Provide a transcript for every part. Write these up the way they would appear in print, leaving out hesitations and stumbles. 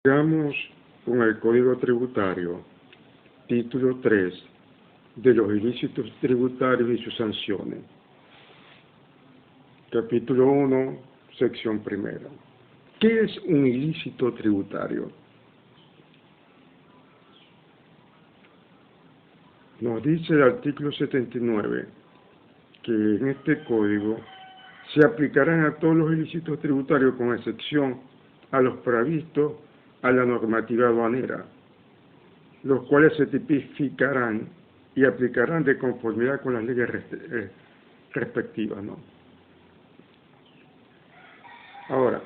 Sigamos con el Código Tributario, título 3, de los ilícitos tributarios y sus sanciones. Capítulo 1, sección primera. ¿Qué es un ilícito tributario? Nos dice el artículo 79 que en este código se aplicarán a todos los ilícitos tributarios con excepción a los previstos a la normativa aduanera, los cuales se tipificarán y aplicarán de conformidad con las leyes respectivas, ¿no? Ahora,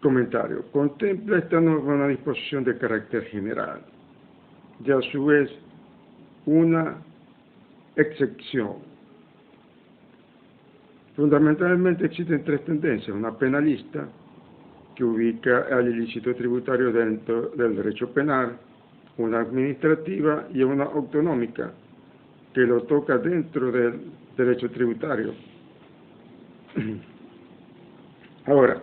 comentario. Contempla esta norma una disposición de carácter general y a su vez una excepción. Fundamentalmente existen tres tendencias: una penalista, que ubica al ilícito tributario dentro del derecho penal, una administrativa y una autonómica, que lo toca dentro del derecho tributario. Ahora,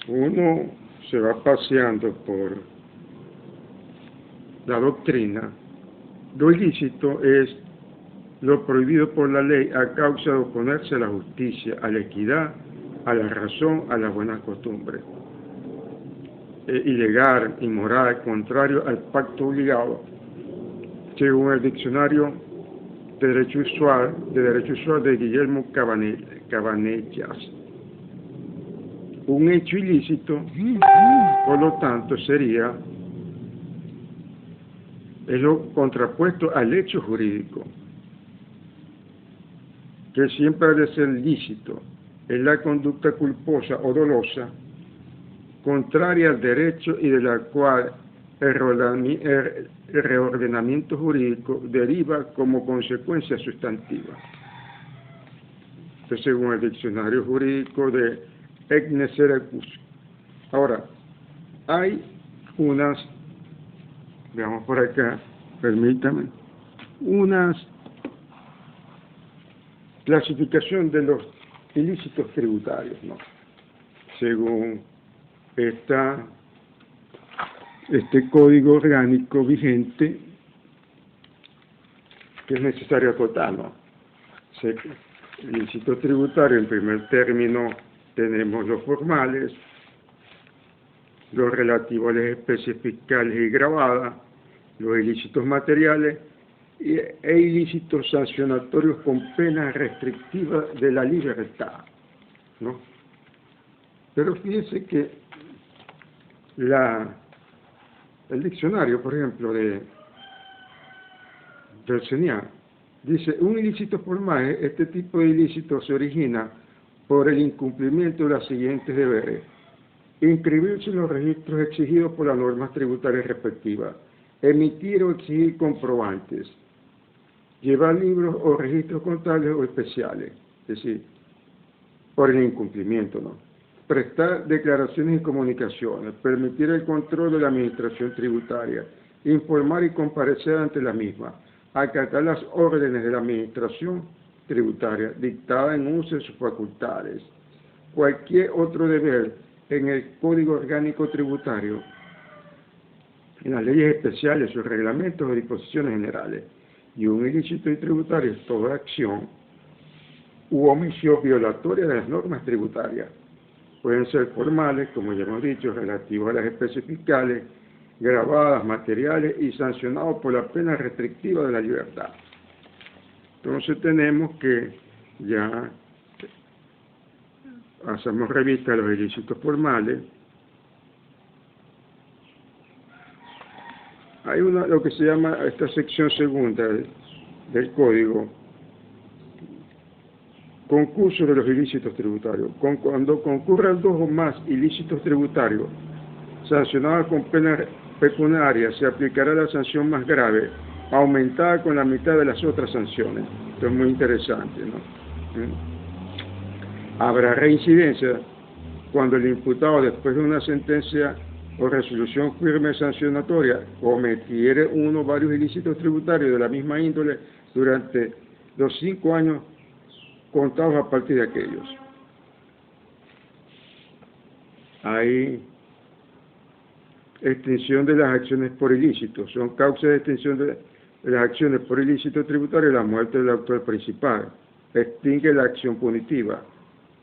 uno se va paseando por la doctrina. Lo ilícito es lo prohibido por la ley a causa de oponerse a la justicia, a la equidad, a la razón, a las buenas costumbres. Ilegal, inmoral, contrario al pacto obligado, según el diccionario de Derecho Usual de Guillermo Cabanellas. Un hecho ilícito, por lo tanto, sería lo contrapuesto al hecho jurídico, que siempre ha de ser lícito. Es la conducta culposa o dolosa, contraria al derecho y de la cual el reordenamiento jurídico deriva como consecuencia sustantiva. Esto según el diccionario jurídico de Egnes Serecus. Ahora, hay unas, veamos por acá, permítame, unas clasificación de los ilícitos tributarios, ¿no? Según este código orgánico vigente, que es necesario acotar, ¿no? El ilícito tributario, en primer término, tenemos los formales, los relativos a las especies fiscales y gravadas, los ilícitos materiales e ilícitos sancionatorios con penas restrictivas de la libertad, ¿no? Pero fíjense que el diccionario, por ejemplo, del CENIAF, dice: un ilícito formal, este tipo de ilícito se origina por el incumplimiento de los siguientes deberes: inscribirse en los registros exigidos por las normas tributarias respectivas, emitir o exigir comprobantes, llevar libros o registros contables o especiales, es decir, por el incumplimiento, ¿no? Prestar declaraciones y comunicaciones, permitir el control de la administración tributaria, informar y comparecer ante la misma, acatar las órdenes de la administración tributaria dictadas en uso de sus facultades, cualquier otro deber en el Código Orgánico Tributario, en las leyes especiales, sus reglamentos o disposiciones generales. Y un ilícito tributario es toda acción u omisión violatoria de las normas tributarias. Pueden ser formales, como ya hemos dicho, relativos a las especies fiscales, gravadas, materiales y sancionados por la pena restrictiva de la libertad. Entonces tenemos que ya hacemos revista de los ilícitos formales. Hay lo que se llama esta sección segunda del Código, concurso de los ilícitos tributarios. Cuando concurran dos o más ilícitos tributarios sancionados con pena pecuniaria, se aplicará la sanción más grave, aumentada con la mitad de las otras sanciones. Esto es muy interesante, ¿no? Habrá reincidencia cuando el imputado, después de una sentencia o resolución firme sancionatoria, cometiere uno o varios ilícitos tributarios de la misma índole durante los 5 años contados a partir de aquellos. hay extinción de las acciones por ilícito. Son causas de extinción de las acciones por ilícito tributario la muerte del autor principal. Extingue la acción punitiva,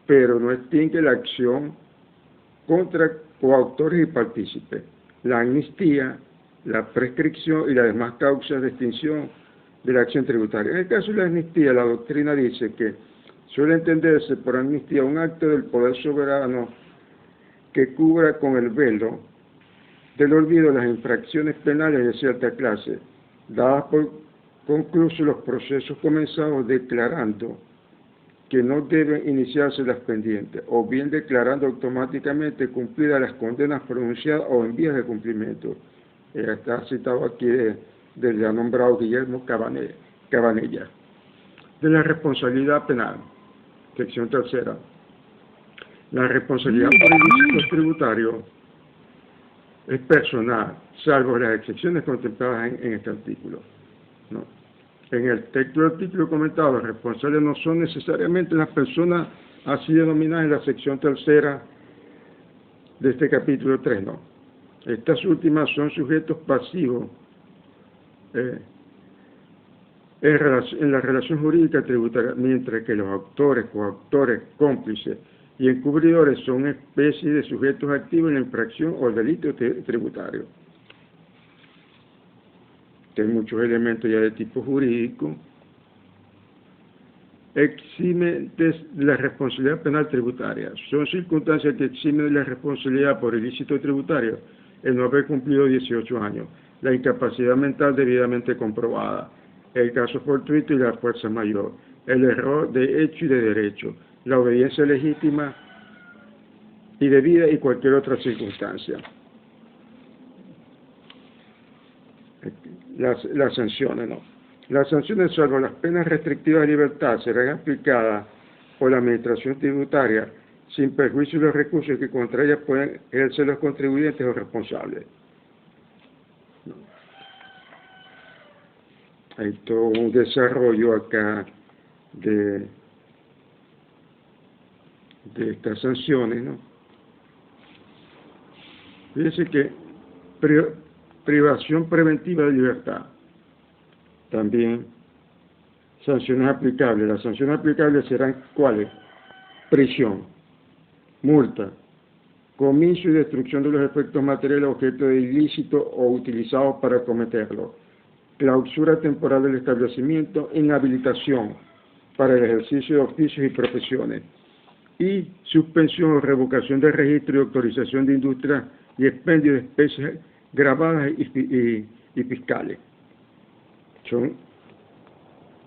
pero no extingue la acción contra coautores y partícipes. La amnistía, la prescripción y las demás causas de extinción de la acción tributaria. En el caso de la amnistía, la doctrina dice que suele entenderse por amnistía un acto del poder soberano que cubra con el velo del olvido las infracciones penales de cierta clase, dadas por conclusos los procesos comenzados declarando que no deben iniciarse las pendientes, o bien declarando automáticamente cumplidas las condenas pronunciadas o en vías de cumplimiento. Está citado aquí del ya nombrado Guillermo Cabanella. De la responsabilidad penal, sección tercera. La responsabilidad por ilícitos tributarios es personal, salvo las excepciones contempladas en este artículo, ¿no? En el texto del artículo comentado, los responsables no son necesariamente las personas así denominadas en la sección tercera de este capítulo 3, no. Estas últimas son sujetos pasivos en la relación jurídica tributaria, mientras que los autores, coautores, cómplices y encubridores son especies de sujetos activos en la infracción o el delito tributario. Hay muchos elementos ya de tipo jurídico. Exime de la responsabilidad penal tributaria. Son circunstancias que eximen de la responsabilidad por ilícito tributario el no haber cumplido 18 años, la incapacidad mental debidamente comprobada, el caso fortuito y la fuerza mayor, el error de hecho y de derecho, la obediencia legítima y debida y cualquier otra circunstancia. Las sanciones, no. Las sanciones, salvo las penas restrictivas de libertad, serán aplicadas por la Administración Tributaria sin perjuicio de los recursos que contra ellas pueden ejercer los contribuyentes o responsables. No. Hay todo un desarrollo acá de estas sanciones, ¿no? Fíjense que privación preventiva de libertad, también sanciones aplicables. Las sanciones aplicables serán ¿cuáles? Prisión, multa, comiso y destrucción de los efectos materiales objeto de ilícito o utilizados para cometerlo, clausura temporal del establecimiento, inhabilitación para el ejercicio de oficios y profesiones, y suspensión o revocación de registro y autorización de industria y expendio de especies grabadas y fiscales. Son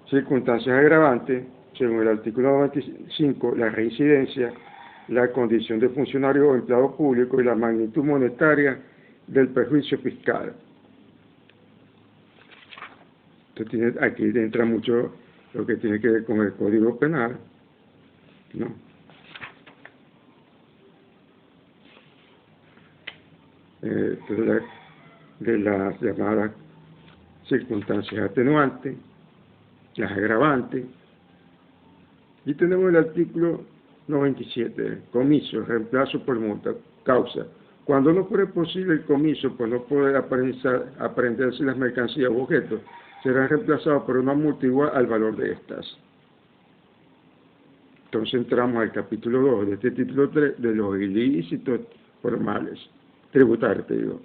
circunstancias agravantes, según el artículo 95, la reincidencia, la condición de funcionario o empleado público y la magnitud monetaria del perjuicio fiscal. Entonces, aquí entra mucho lo que tiene que ver con el Código Penal, ¿no? De las llamadas circunstancias atenuantes, las agravantes, y tenemos el artículo 97, comiso, reemplazo por multa, causa. Cuando no fuera posible el comiso, pues no poder aprehenderse las mercancías u objetos, serán reemplazados por una multa igual al valor de estas. Entonces entramos al capítulo 2 de este título 3 de los ilícitos formales, tributarios, te digo.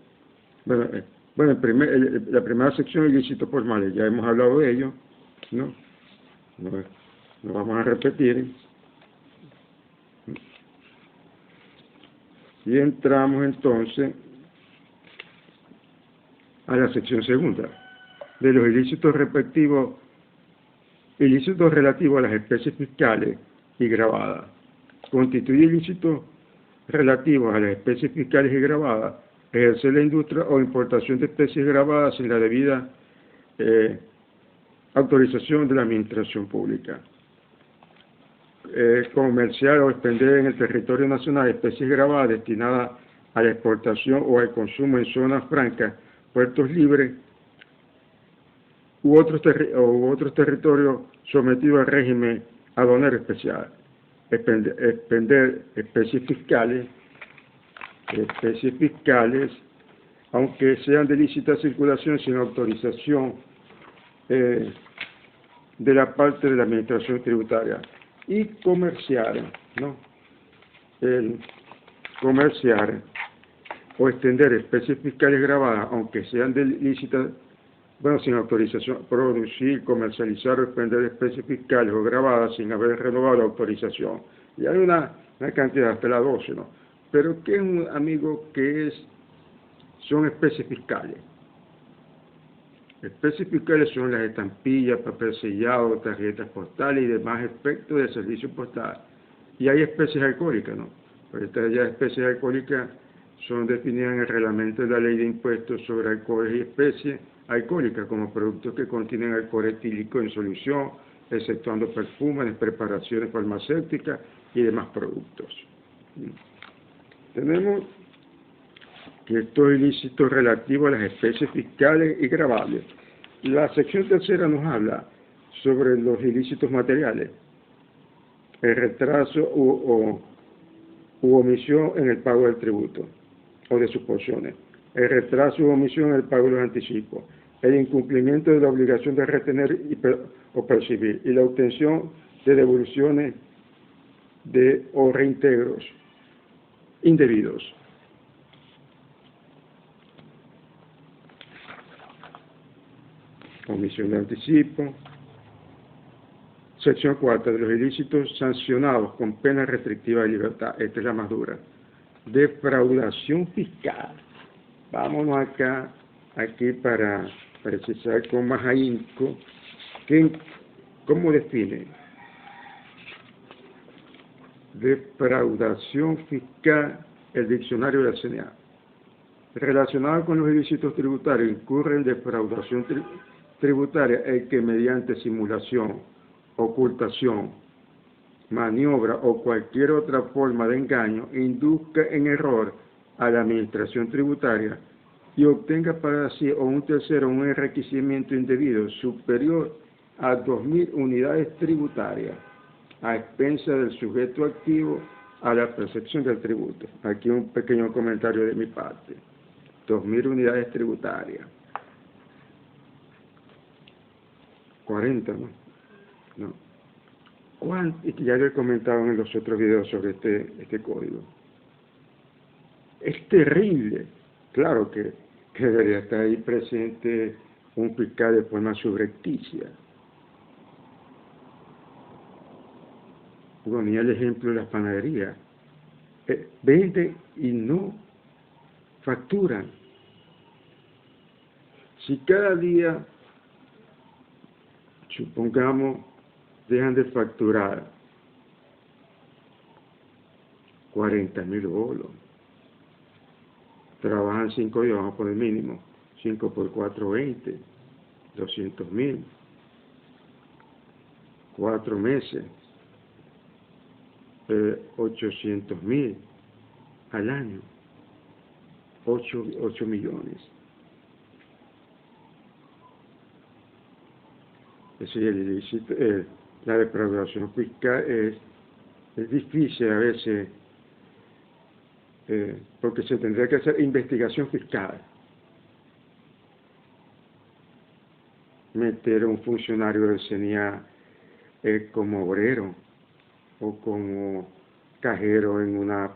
Bueno, la primera sección, ilícitos formales, ya hemos hablado de ello, ¿no? No vamos a repetir. Y entramos entonces a la sección segunda, de los ilícitos respectivos, ilícitos relativos a las especies fiscales y grabadas. Constituye ilícitos relativos a las especies fiscales y grabadas ejercer la industria o importación de especies grabadas sin la debida autorización de la administración pública. Comerciar o expender en el territorio nacional especies grabadas destinadas a la exportación o al consumo en zonas francas, puertos libres u otros territorios sometidos al régimen aduanero especial. Expender especies fiscales especies fiscales, aunque sean de lícita circulación sin autorización de la parte de la administración tributaria, y comerciar, ¿no? El comerciar o extender especies fiscales grabadas, aunque sean de lícita, bueno, sin autorización, producir, comercializar o extender especies fiscales o grabadas sin haber renovado la autorización. Y hay una cantidad, hasta la 12, ¿no? Pero ¿qué es un amigo que son especies fiscales? Especies fiscales son las estampillas, papel sellado, tarjetas postales y demás efectos de servicio postal. Y hay especies alcohólicas, ¿no? Pues estas ya especies alcohólicas son definidas en el reglamento de la Ley de Impuestos sobre Alcoholes y Especies Alcohólicas como productos que contienen alcohol etílico en solución, exceptuando perfumes, preparaciones farmacéuticas y demás productos. Tenemos que estos ilícitos relativos a las especies fiscales y gravables. La sección tercera nos habla sobre los ilícitos materiales, el retraso u omisión en el pago del tributo o de sus porciones, el retraso u omisión en el pago de los anticipos, el incumplimiento de la obligación de retener o percibir y la obtención de devoluciones o reintegros indebidos. Omisión de anticipo. Sección 4 de los ilícitos sancionados con pena restrictiva de libertad. Esta es la más dura. Defraudación fiscal. Vámonos aquí para precisar con más ahínco cómo define defraudación fiscal el diccionario de la CNA. Relacionado con los ilícitos tributarios incurre en defraudación tributaria el que mediante simulación, ocultación, maniobra o cualquier otra forma de engaño induzca en error a la administración tributaria y obtenga para sí o un tercero un enriquecimiento indebido superior a 2.000 unidades tributarias a expensa del sujeto activo a la percepción del tributo. Aquí un pequeño comentario de mi parte. 2.000 unidades tributarias. 40, ¿no? No. Y ya lo he comentado en los otros videos sobre este código. Es terrible. Claro que debería estar ahí presente un fiscal de forma subrepticia. Ponía el ejemplo de las panaderías. Venden y no facturan. Si cada día, supongamos, dejan de facturar 40.000 bolos, trabajan 5 días, vamos por el mínimo, 5 por 4, 20, 200.000, 4 meses, 800.000 al año, 8 millones. Es decir, la defraudación fiscal es difícil a veces, porque se tendría que hacer investigación fiscal. Meter a un funcionario del CNA como obrero o como cajero en una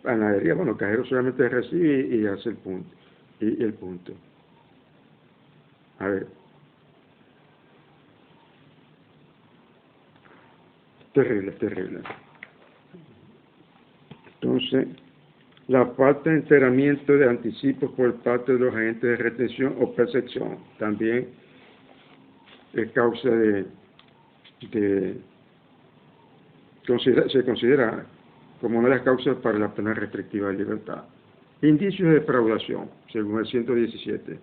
panadería. Bueno, cajero solamente recibe y hace el punto. Y el punto. A ver. Terrible. Entonces, la falta de enteramiento de anticipos por parte de los agentes de retención o percepción también es causa se considera como una de las causas para la pena restrictiva de libertad. Indicios de defraudación, según el 117.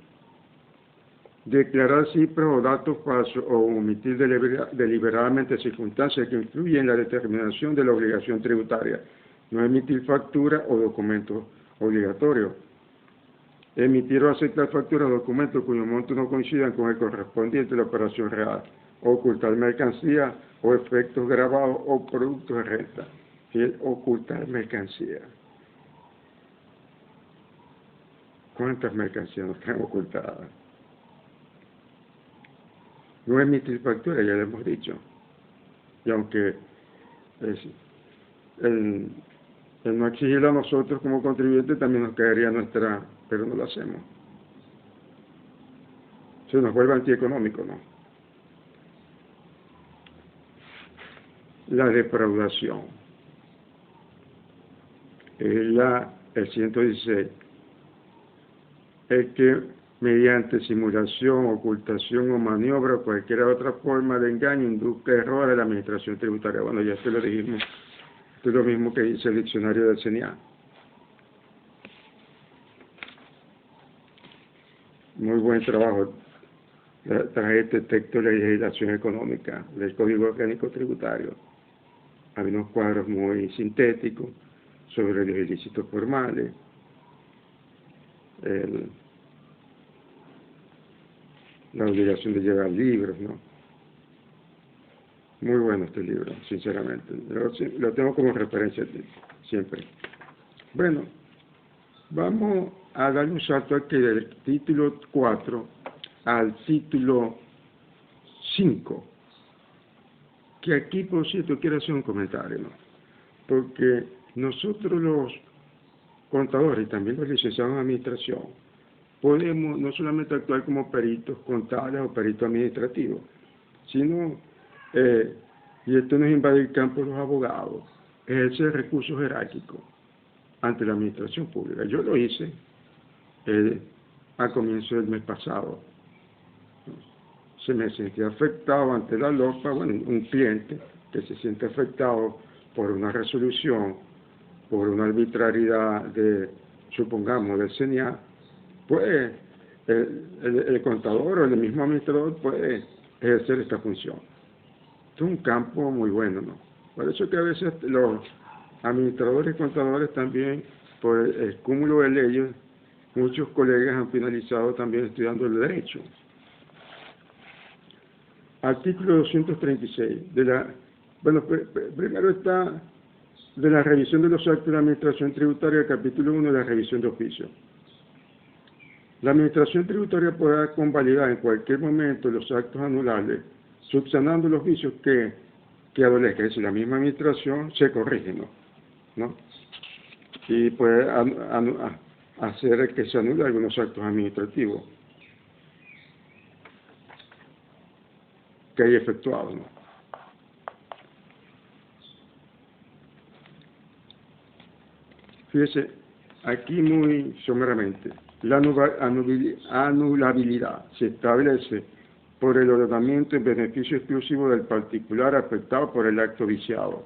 Declarar cifras o datos falsos o omitir deliberadamente circunstancias que influyen en la determinación de la obligación tributaria. No emitir factura o documentos obligatorios. Emitir o aceptar facturas o documentos cuyo monto no coincidan con el correspondiente a la operación real. Ocultar mercancía o efectos grabados o productos de renta. Ocultar mercancía. ¿Cuántas mercancías no están ocultadas? No emitir factura, ya lo hemos dicho. Y aunque el no exigirlo a nosotros como contribuyentes también nos caería nuestra, pero no lo hacemos. Se nos vuelve antieconómico, ¿no? La defraudación. El 116. El que mediante simulación, ocultación o maniobra o cualquier otra forma de engaño induzca error a la administración tributaria. Bueno, ya esto lo dijimos. Esto es lo mismo que dice el diccionario del CNA. Muy buen trabajo. Trae este texto de legislación económica del Código Orgánico Tributario. Hay unos cuadros muy sintéticos sobre los ilícitos formales, la obligación de llevar libros, ¿no? Muy bueno este libro, sinceramente. Lo tengo como referencia siempre. Bueno, vamos a darle un salto aquí del título 4 al título 5. Que aquí, por cierto, quiero hacer un comentario, ¿no? Porque nosotros los contadores y también los licenciados en administración podemos no solamente actuar como peritos contables o peritos administrativos, sino, y esto nos invade el campo de los abogados, ejercer recursos jerárquicos ante la administración pública. Yo lo hice a comienzo del mes pasado. Se me sentía afectado ante la LOPA, bueno, un cliente que se siente afectado por una resolución, por una arbitrariedad supongamos, del CNA, pues el contador o el mismo administrador puede ejercer esta función. Esto es un campo muy bueno, ¿no? Por eso que a veces los administradores y contadores también, por el cúmulo de leyes, muchos colegas han finalizado también estudiando el derecho. Artículo 236. Primero está de la revisión de los actos de la Administración Tributaria, el capítulo 1 de la revisión de oficio. La Administración Tributaria podrá convalidar en cualquier momento los actos anulables, subsanando los vicios que adolezcan. Es decir, la misma Administración se corrige, ¿no? Y puede hacer que se anule algunos actos administrativos que hay efectuado, ¿no? Fíjese, aquí muy someramente, la anulabilidad se establece por el ordenamiento en beneficio exclusivo del particular afectado por el acto viciado.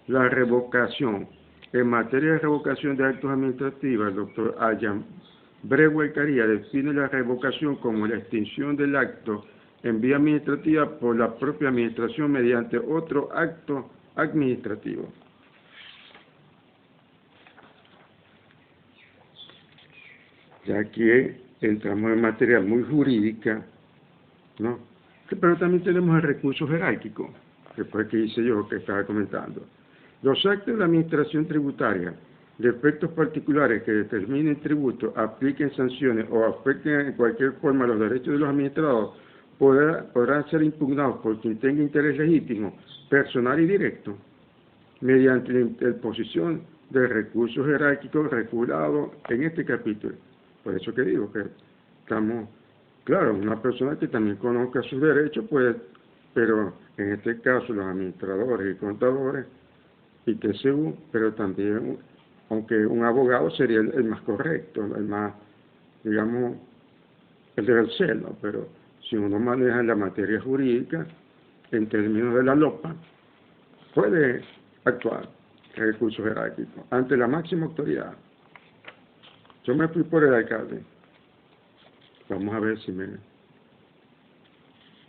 La revocación. En materia de revocación de actos administrativos, el doctor Allan Brewer Caría define la revocación como la extinción del acto en vía administrativa por la propia administración mediante otro acto administrativo. Ya aquí entramos en materia muy jurídica, ¿no? Pero también tenemos el recurso jerárquico, que fue el que hice yo, que estaba comentando. Los actos de la administración tributaria de efectos particulares que determinen tributo, apliquen sanciones o afecten en cualquier forma los derechos de los administrados podrán ser impugnados por quien tenga interés legítimo, personal y directo, mediante la interposición de recursos jerárquicos regulados en este capítulo. Por eso que digo que estamos, claro, una persona que también conozca sus derechos, pues, pero en este caso los administradores y contadores y TCU, pero también, aunque un abogado sería el más correcto, el más, digamos, el debe ser, ¿no? Pero si uno maneja la materia jurídica, en términos de la LOPA, puede actuar recursos jerárquicos ante la máxima autoridad. Yo me fui por el alcalde. Vamos a ver si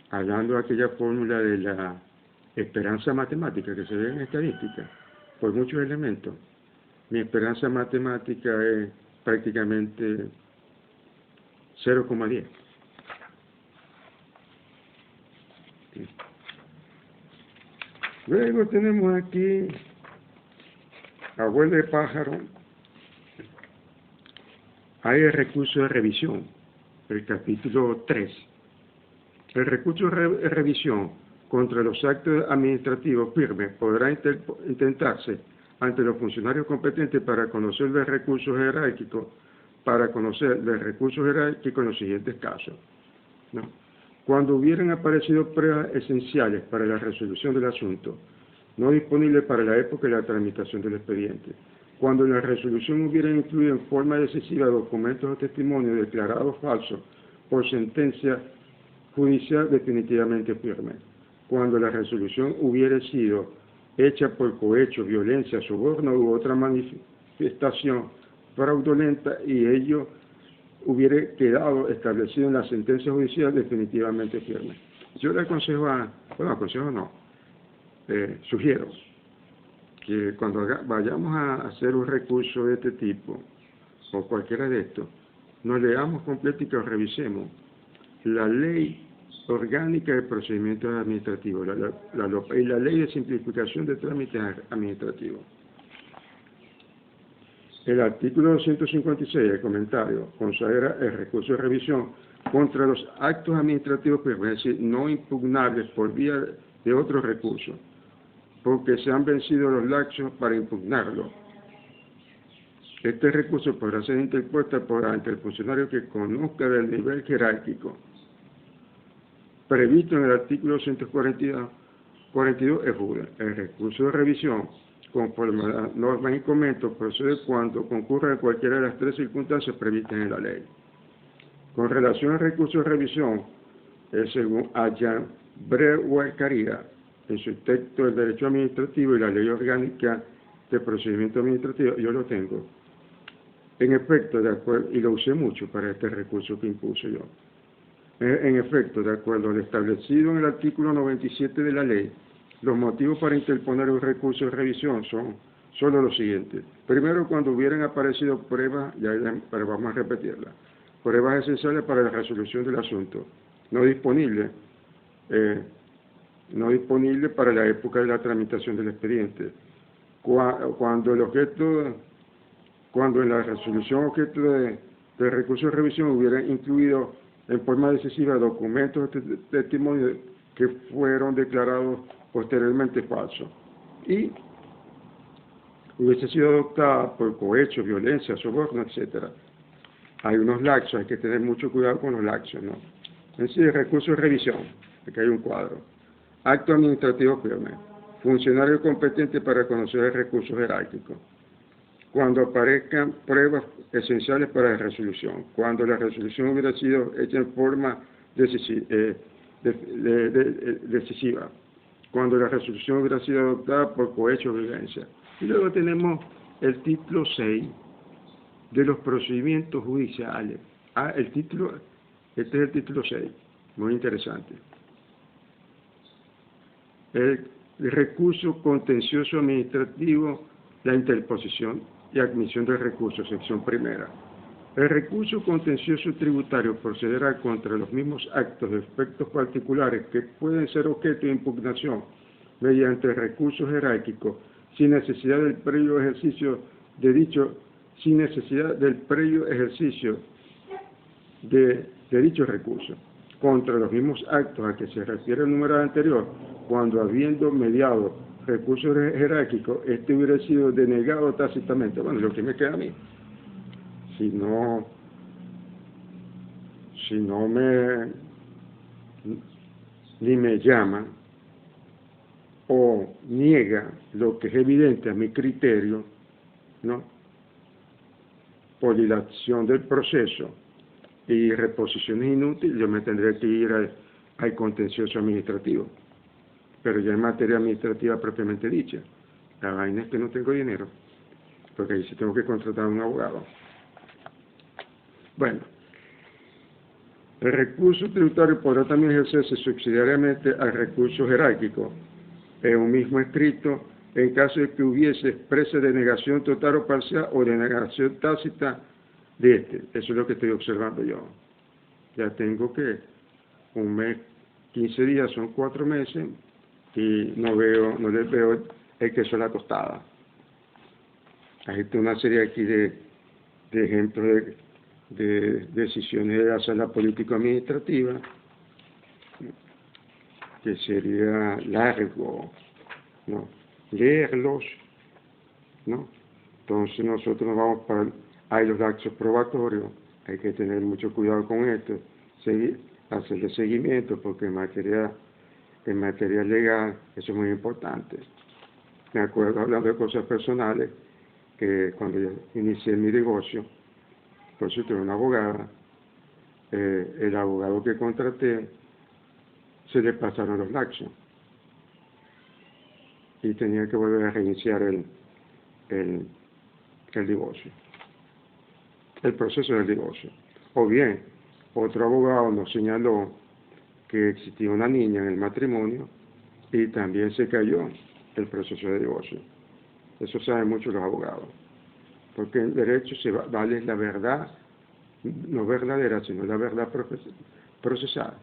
hablando de aquella fórmula de la esperanza matemática que se ve en estadística, por muchos elementos, mi esperanza matemática es prácticamente 0,10. Luego tenemos aquí abuelo de pájaro, Hay el recurso de revisión, el capítulo 3. El recurso de revisión contra los actos administrativos firmes podrá intentarse ante los funcionarios competentes para conocer del recurso jerárquico, en los siguientes casos, ¿no? Cuando hubieran aparecido pruebas esenciales para la resolución del asunto, no disponibles para la época de la tramitación del expediente. Cuando la resolución hubiera incluido en forma decisiva documentos o testimonios declarados falsos por sentencia judicial definitivamente firme. Cuando la resolución hubiera sido hecha por cohecho, violencia, soborno u otra manifestación fraudulenta y ello hubiera quedado establecido en la sentencia judicial definitivamente firme. Yo le sugiero que cuando vayamos a hacer un recurso de este tipo, o cualquiera de estos, nos leamos completo y que revisemos la ley orgánica de procedimientos administrativos y la ley de simplificación de trámites administrativos. El artículo 256, el comentario, consagra el recurso de revisión contra los actos administrativos firmes, es decir, no impugnables por vía de otro recurso, porque se han vencido los lapsos para impugnarlo. Este recurso podrá ser interpuesto ante el funcionario que conozca del nivel jerárquico previsto en el artículo 142 el recurso de revisión, conforme a las normas y comentos, procede cuando concurra en cualquiera de las tres circunstancias previstas en la ley. Con relación al recurso de revisión, según Ayán Brehuelcaría, en su texto del Derecho Administrativo y la Ley Orgánica de Procedimiento Administrativo, yo lo tengo. En efecto, de acuerdo, y lo usé mucho para este recurso que impuse yo. En efecto, de acuerdo a lo establecido en el artículo 97 de la ley, los motivos para interponer un recurso de revisión son solo los siguientes. Primero, cuando hubieran aparecido pruebas, pero vamos a repetirlas, pruebas esenciales para la resolución del asunto, no disponibles para la época de la tramitación del expediente. Cuando en la resolución objeto de recurso de revisión hubiera incluido en forma decisiva documentos de testimonio que fueron declarados posteriormente falsos y hubiese sido adoptada por cohecho, violencia, soborno, etc. Hay unos lapsos, hay que tener mucho cuidado con los lapsos, ¿no? En sí, el recurso de revisión, aquí hay un cuadro. Acto administrativo firme. Funcionario competente para conocer el recurso jerárquico. Cuando aparezcan pruebas esenciales para la resolución. Cuando la resolución hubiera sido hecha en forma decisiva. Cuando la resolución hubiera sido adoptada por cohecho o violencia. Y luego tenemos el título 6 de los procedimientos judiciales. Este es el título 6, muy interesante. El recurso contencioso administrativo, la interposición y admisión del recurso, sección primera. El recurso contencioso tributario procederá contra los mismos actos de efectos particulares que pueden ser objeto de impugnación mediante recurso jerárquico sin necesidad del previo ejercicio de dicho recurso, contra los mismos actos a que se refiere el numeral anterior, cuando habiendo mediado recurso jerárquico, este hubiera sido denegado tácitamente. Bueno, lo que me queda a mí, si no me llama o niega lo que es evidente a mi criterio, ¿no?, por dilación del proceso y reposiciones inútiles, yo me tendría que ir al contencioso administrativo, pero ya en materia administrativa propiamente dicha. La vaina es que no tengo dinero, porque ahí sí tengo que contratar a un abogado. Bueno, el recurso tributario podrá también ejercerse subsidiariamente al recurso jerárquico en un mismo escrito en caso de que hubiese expresa denegación total o parcial o denegación tácita de este. Eso es lo que estoy observando yo. Ya tengo que un mes, 15 días, son 4 meses, y no les veo el queso a la tostada. Hay una serie aquí de ejemplos de decisiones de la sala político-administrativa, que sería largo, ¿no? Leerlos, ¿no? Entonces nosotros nos vamos hay los actos probatorios, hay que tener mucho cuidado con esto, hacerle seguimiento, porque en materia legal eso es muy importante. Me acuerdo, hablando de cosas personales, que cuando yo inicié mi negocio, pues yo tuve una abogada, el abogado que contraté se le pasaron los laxos y tenía que volver a reiniciar el divorcio, el proceso del divorcio. O bien, otro abogado nos señaló que existía una niña en el matrimonio y también se cayó el proceso de divorcio. Eso saben mucho los abogados, porque en derecho vale la verdad, no verdadera, sino la verdad procesal.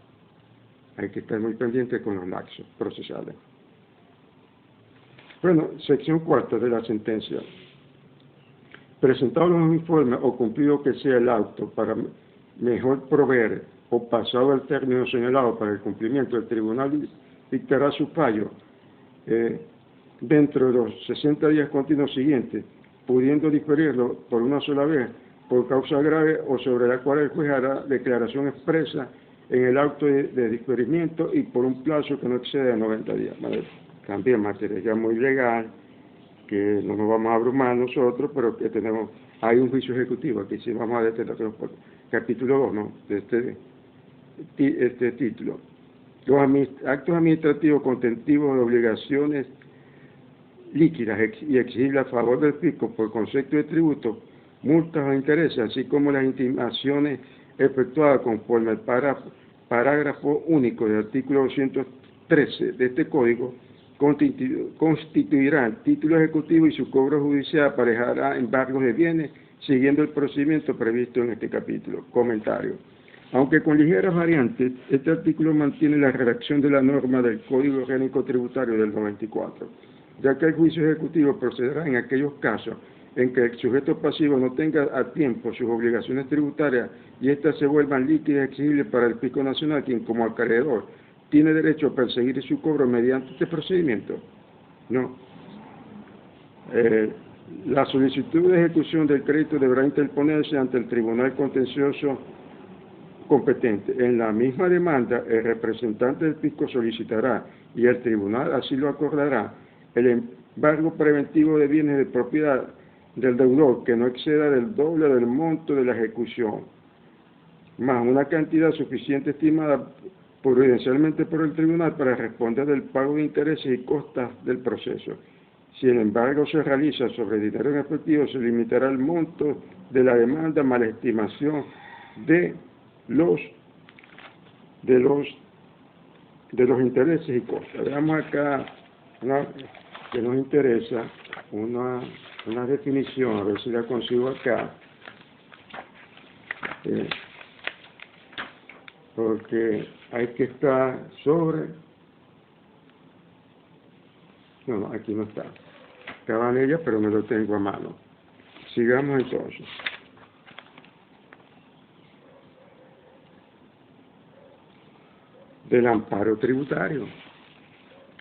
Hay que estar muy pendiente con los laxos procesales. Bueno, sección cuarta de la sentencia. Presentado los informes o cumplido que sea el auto para mejor proveer o pasado el término señalado para el cumplimiento, el tribunal dictará su fallo dentro de los 60 días continuos siguientes, pudiendo diferirlo por una sola vez por causa grave o sobre la cual el juez hará declaración expresa en el auto de diferimiento y por un plazo que no exceda de 90 días. ¿Vale? También materia ya muy legal, que no nos vamos a abrumar nosotros, pero que hay un juicio ejecutivo, aquí sí vamos a detener capítulo 2, ¿no? De este título. Los actos administrativos contentivos de obligaciones líquidas y exigibles a favor del fisco por concepto de tributo, multas o intereses, así como las intimaciones efectuadas conforme al parágrafo único del artículo 213 de este código, constituirán título ejecutivo y su cobro judicial aparejará embargos de bienes siguiendo el procedimiento previsto en este capítulo. Comentario. Aunque con ligeras variantes, este artículo mantiene la redacción de la norma del Código Orgánico Tributario del 94, ya que el juicio ejecutivo procederá en aquellos casos en que el sujeto pasivo no tenga a tiempo sus obligaciones tributarias y éstas se vuelvan líquidas y exigibles para el fisco nacional, quien como acreedor tiene derecho a perseguir su cobro mediante este procedimiento. No. La solicitud de ejecución del crédito deberá interponerse ante el Tribunal Contencioso competente. En la misma demanda, el representante del fisco solicitará, y el tribunal así lo acordará, el embargo preventivo de bienes de propiedad del deudor que no exceda del doble del monto de la ejecución, más una cantidad suficiente estimada prudencialmente por el tribunal para responder del pago de intereses y costas del proceso. Si el embargo se realiza sobre dinero en efectivo, se limitará el monto de la demanda más la estimación de los intereses y costas. Veamos acá que nos interesa una definición, a ver si la consigo acá, porque hay que estar sobre, no, aquí no está, estaba en ella pero no lo tengo a mano. Sigamos entonces. Del amparo tributario,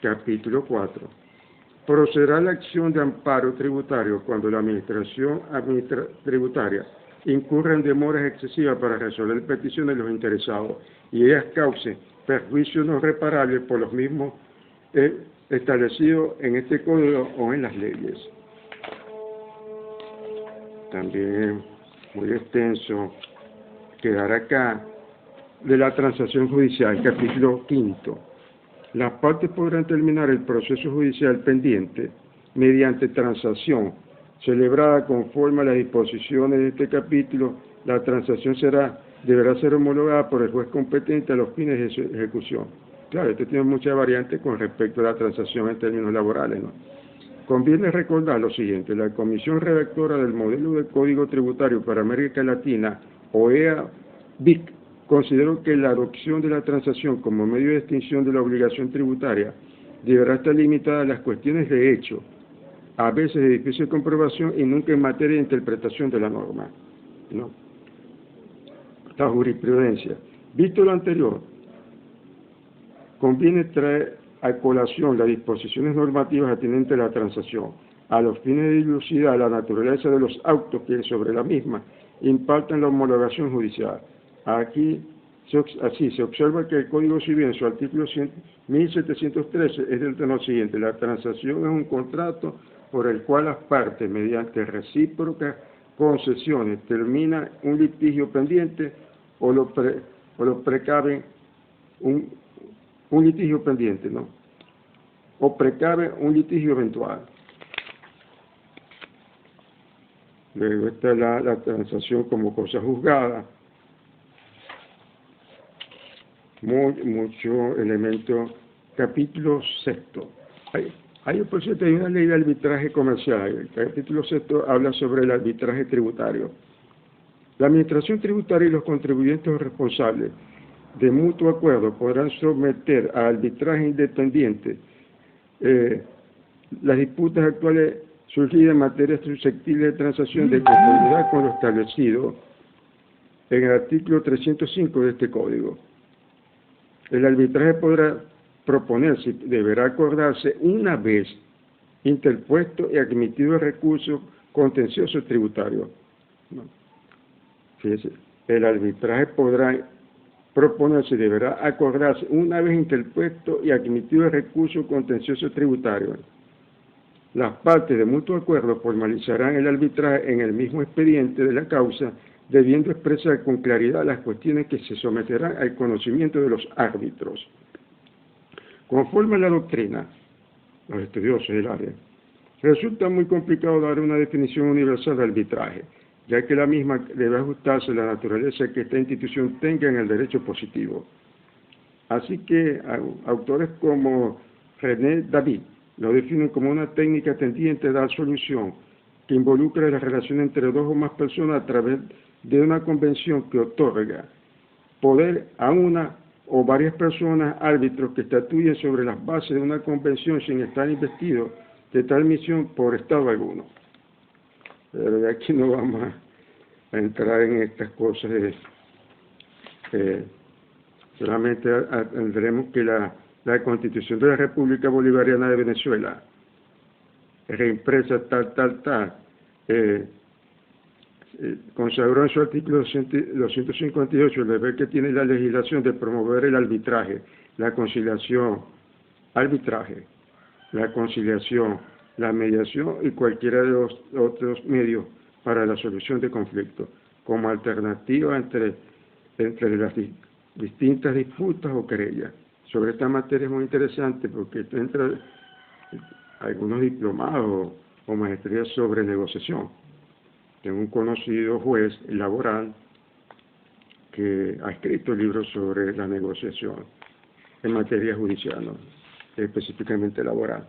capítulo 4. Procederá la acción de amparo tributario cuando la administración tributaria incurra en demoras excesivas para resolver peticiones de los interesados y ellas causen perjuicios no reparables por los mismos establecidos en este código o en las leyes. También muy extenso quedar acá de la transacción judicial, capítulo 5. Las partes podrán terminar el proceso judicial pendiente mediante transacción celebrada conforme a las disposiciones de este capítulo. La transacción deberá ser homologada por el juez competente a los fines de su ejecución. Claro, esto tiene muchas variantes con respecto a la transacción en términos laborales, ¿no? Conviene recordar lo siguiente: la Comisión Redactora del Modelo de Código Tributario para América Latina, OEA-BIC, consideró que la adopción de la transacción como medio de extinción de la obligación tributaria deberá estar limitada a las cuestiones de hecho, a veces de difícil comprobación y nunca en materia de interpretación de la norma, ¿no? la jurisprudencia. Visto lo anterior, conviene traer a colación las disposiciones normativas atinentes a la transacción, a los fines de dilucidar la naturaleza de los autos que sobre la misma imparten la homologación judicial. Así se observa que el Código Civil en su artículo 1713 es del tenor siguiente: la transacción es un contrato por el cual las partes, mediante recíprocas concesiones, terminan un litigio pendiente o lo precaven un litigio pendiente, ¿no? O precave un litigio eventual. Luego está la transacción como cosa juzgada. Mucho elemento. Capítulo 6. Por cierto, hay una ley de arbitraje comercial. El capítulo 6 habla sobre el arbitraje tributario. La administración tributaria y los contribuyentes responsables de mutuo acuerdo podrán someter a arbitraje independiente las disputas actuales surgidas en materia susceptible de transacción de conformidad con lo establecido en el artículo 305 de este Código. El arbitraje podrá proponerse y deberá acordarse una vez interpuesto y admitido el recurso contencioso tributario. Fíjese, el arbitraje podrá proponerse y deberá acordarse una vez interpuesto y admitido el recurso contencioso tributario. Las partes de mutuo acuerdo formalizarán el arbitraje en el mismo expediente de la causa, debiendo expresar con claridad las cuestiones que se someterán al conocimiento de los árbitros. Conforme a la doctrina, los estudiosos del área, resulta muy complicado dar una definición universal de arbitraje, ya que la misma debe ajustarse a la naturaleza que esta institución tenga en el derecho positivo. Así que autores como René David lo definen como una técnica tendiente a dar solución que involucra la relación entre dos o más personas a través de una convención que otorga poder a una o varias personas árbitros que estatuyen sobre las bases de una convención sin estar investidos de tal misión por Estado alguno. Pero de aquí no vamos a entrar en estas cosas. Solamente tendremos que la Constitución de la República Bolivariana de Venezuela, reimpresa tal, consagró en su artículo 258 el deber que tiene la legislación de promover el arbitraje, la conciliación, la mediación y cualquiera de los otros medios para la solución de conflictos, como alternativa entre las distintas disputas o querellas. Sobre esta materia es muy interesante porque entra algunos diplomados o maestrías sobre negociación. Tengo un conocido juez laboral que ha escrito libros sobre la negociación en materia judicial, ¿no? Específicamente laboral.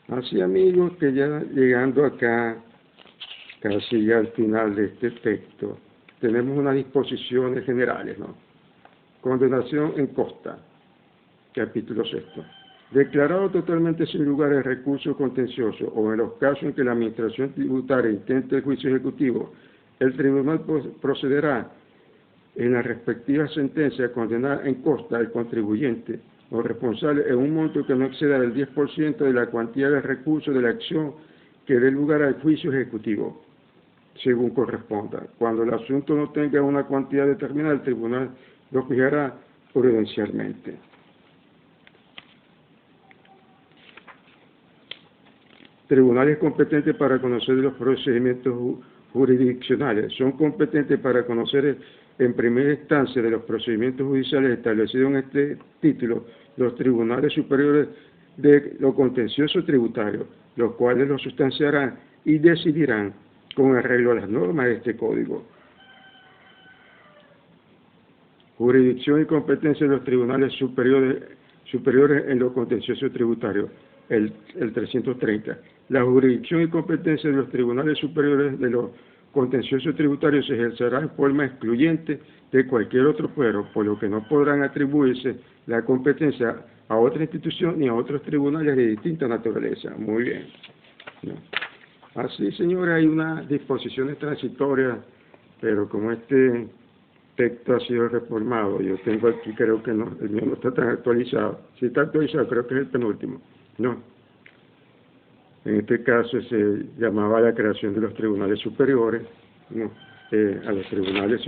Así, amigos, que ya llegando acá, casi ya al final de este texto, tenemos unas disposiciones generales, ¿no? Condenación en costa, capítulo 6. Declarado totalmente sin lugar el recurso contencioso o en los casos en que la administración tributaria intente el juicio ejecutivo, el tribunal procederá en la respectiva sentencia a condenar en costa al contribuyente o responsable en un monto que no exceda el 10% de la cuantía de recursos de la acción que dé lugar al juicio ejecutivo, según corresponda. Cuando el asunto no tenga una cuantía determinada, el tribunal lo fijará prudencialmente. Tribunales competentes para conocer los procedimientos jurisdiccionales. Son competentes para conocer en primera instancia de los procedimientos judiciales establecidos en este título los tribunales superiores de lo contencioso tributario, los cuales lo sustanciarán y decidirán con arreglo a las normas de este Código. Jurisdicción y competencia de los tribunales superiores en lo contencioso tributario, el 330. La jurisdicción y competencia de los tribunales superiores de los contenciosos tributarios se ejercerá en forma excluyente de cualquier otro fuero, por lo que no podrán atribuirse la competencia a otra institución ni a otros tribunales de distinta naturaleza. Muy bien. ¿No? Así, señores, hay unas disposiciones transitorias pero como este texto ha sido reformado, yo tengo aquí, creo que no, el mío no está tan actualizado. Si está actualizado, creo que es el penúltimo. No. En este caso se llamaba la creación de los tribunales superiores, ¿no? A los tribunales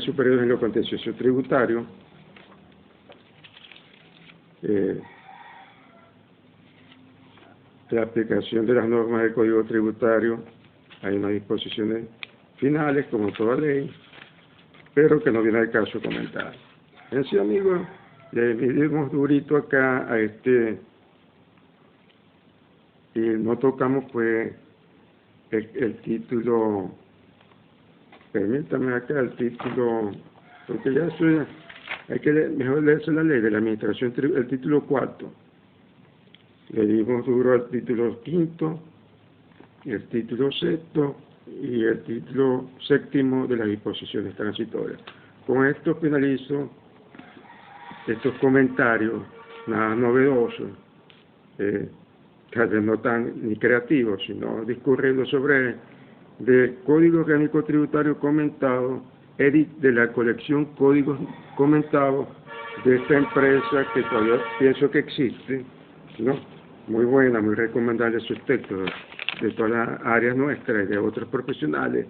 superiores en lo contencioso tributario. La aplicación de las normas del Código Tributario, hay unas disposiciones finales, como toda ley, pero que no viene al caso comentar. En sí, amigos, le dimos durito acá a y no tocamos pues el título, permítame acá el título, porque ya eso hay que mejor leerse la ley de la administración, el título 4. Le dimos duro al título 5, el título 6 y el título 7 de las disposiciones transitorias. Con esto finalizo estos comentarios, nada novedosos, tal vez no tan ni creativos, sino discurriendo sobre el Código Orgánico Tributario comentado, edit de la colección Códigos Comentados de esta empresa que todavía pienso que existe, ¿no? Muy buena, muy recomendable sus textos de todas las áreas nuestras y de otros profesionales.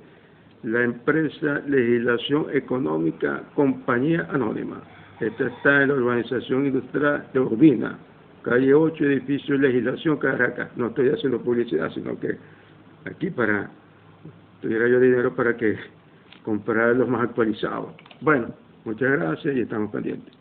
La empresa Legislación Económica Compañía Anónima. Esta está en la urbanización industrial de Urbina, calle 8, edificio Legislación, Caracas. No estoy haciendo publicidad, sino que aquí tuviera yo dinero para que comprar los más actualizados. Bueno, muchas gracias y estamos pendientes.